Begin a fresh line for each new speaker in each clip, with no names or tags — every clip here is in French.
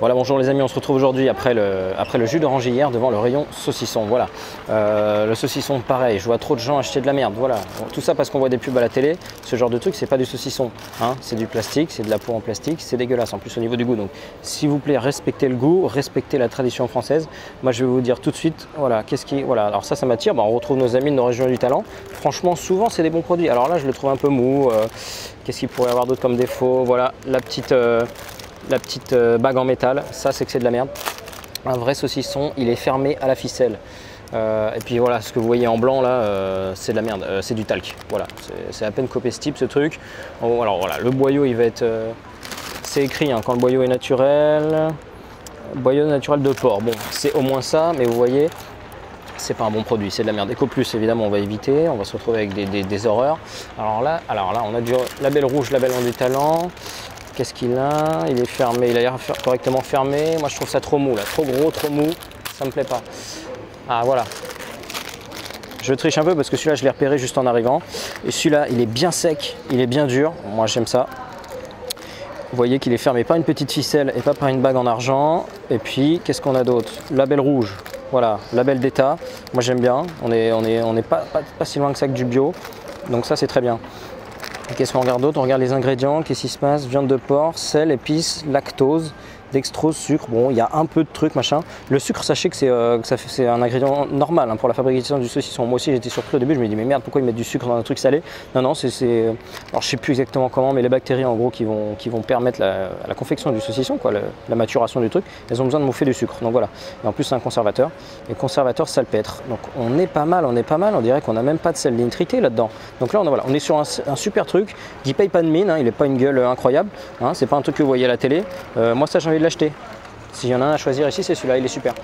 Voilà, bonjour les amis, on se retrouve aujourd'hui après le jus d'oranger hier devant le rayon saucisson. Voilà, le saucisson pareil, je vois trop de gens acheter de la merde. Voilà, tout ça parce qu'on voit des pubs à la télé. Ce genre de truc, c'est pas du saucisson, hein. C'est du plastique, c'est de la peau en plastique, c'est dégueulasse en plus au niveau du goût. Donc s'il vous plaît, respectez le goût, respectez la tradition française. Moi je vais vous dire tout de suite, voilà, voilà, alors ça m'attire. On retrouve nos amis de nos régions du talent. Franchement, souvent c'est des bons produits. Alors là, je le trouve un peu mou. Qu'est-ce qu'il pourrait y avoir d'autre comme défaut? Voilà, la petite bague en métal, ça c'est que c'est de la merde. Un vrai saucisson, il est fermé à la ficelle. Et puis voilà, ce que vous voyez en blanc là, c'est de la merde, c'est du talc. Voilà, c'est à peine copestible ce truc. Bon, alors voilà, le boyau il va être... c'est écrit hein, quand le boyau est naturel. Boyau naturel de porc. Bon, c'est au moins ça, mais vous voyez, c'est pas un bon produit, c'est de la merde. Eco Plus, évidemment, on va éviter, on va se retrouver avec des horreurs. Alors là, on a du label rouge, label en du talent. Qu'est-ce qu'il a? Il est fermé, il a l'air correctement fermé. Moi je trouve ça trop mou là, trop gros, trop mou, ça me plaît pas. Ah voilà. Je triche un peu parce que celui-là je l'ai repéré juste en arrivant. Et celui-là il est bien sec, il est bien dur. Moi j'aime ça. Vous voyez qu'il est fermé par une petite ficelle et pas par une bague en argent. Et puis qu'est-ce qu'on a d'autre? Label rouge, voilà, label d'État. Moi j'aime bien, on est pas si loin que ça que du bio. Donc ça c'est très bien. Qu'est-ce qu'on regarde d'autre? On regarde les ingrédients, qu'est-ce qui se passe? Viande de porc, sel, épices, lactose, dextrose, sucre. Bon, il y a un peu de trucs, machin. Le sucre, sachez que c'est un ingrédient normal hein, pour la fabrication du saucisson. Moi aussi, j'étais surpris au début. Je me dis, mais merde, pourquoi ils mettent du sucre dans un truc salé? Non, non, alors je sais plus exactement comment, mais les bactéries en gros qui vont permettre la confection du saucisson, quoi, la maturation du truc, elles ont besoin de mouffer du sucre. Donc voilà. Et en plus, c'est un conservateur. Et le conservateur salpêtre. Donc on est pas mal. On dirait qu'on n'a même pas de sel nitrité là-dedans. Donc là, on est sur un super truc qui paye pas de mine. Hein, il n'est pas une gueule incroyable. Hein, c'est pas un truc que vous voyez à la télé. Moi, ça, j'ai envie de l'acheter. S'il y en a un à choisir ici, c'est celui-là, il est super.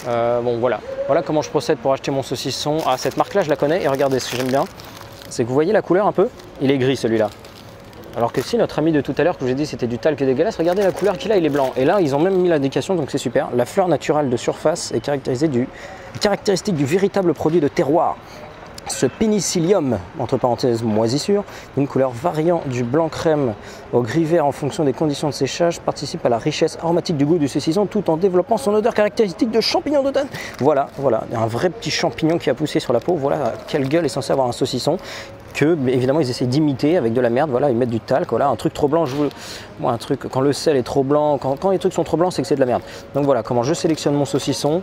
Bon, voilà comment je procède pour acheter mon saucisson. Ah, cette marque-là, je la connais. Et regardez, ce que j'aime bien, c'est que vous voyez la couleur un peu. Il est gris celui-là. Alors que si notre ami de tout à l'heure, que je vous ai dit, c'était du talc dégueulasse, regardez la couleur qu'il a, il est blanc. Et là, ils ont même mis l'indication, donc c'est super. La fleur naturelle de surface est caractéristique du véritable produit de terroir. Ce pénicillium, entre parenthèses moisissure, d'une couleur variant du blanc crème au gris vert en fonction des conditions de séchage, participe à la richesse aromatique du goût du saucisson tout en développant son odeur caractéristique de champignon d'automne. Voilà, un vrai petit champignon qui a poussé sur la peau. Voilà quelle gueule est censé avoir un saucisson que, évidemment, ils essaient d'imiter avec de la merde. Voilà, ils mettent du talc. Voilà, un truc trop blanc. Moi, un truc, quand le sel est trop blanc, quand les trucs sont trop blancs, c'est que c'est de la merde. Donc voilà comment je sélectionne mon saucisson.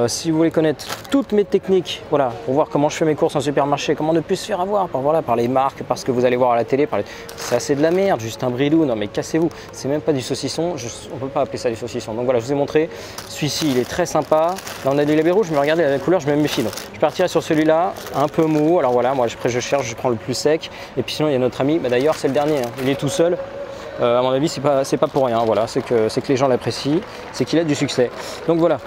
Si vous voulez connaître toutes mes techniques, voilà, pour voir comment je fais mes courses en supermarché, comment ne plus se faire avoir par les marques, parce que vous allez voir à la télé, ça c'est de la merde, juste un bridou. Non mais cassez-vous, c'est même pas du saucisson. On peut pas appeler ça du saucisson. Donc voilà, je vous ai montré. Celui-ci, il est très sympa. Là, on a du label rouge, mais regardez la couleur, je me méfie. Donc, je partirai sur celui-là, un peu mou. Alors voilà, moi après je cherche, je prends le plus sec. Et puis sinon, il y a notre ami. D'ailleurs, c'est le dernier. Hein. Il est tout seul. À mon avis, c'est pas pour rien. Voilà, c'est que les gens l'apprécient, c'est qu'il a du succès. Donc voilà.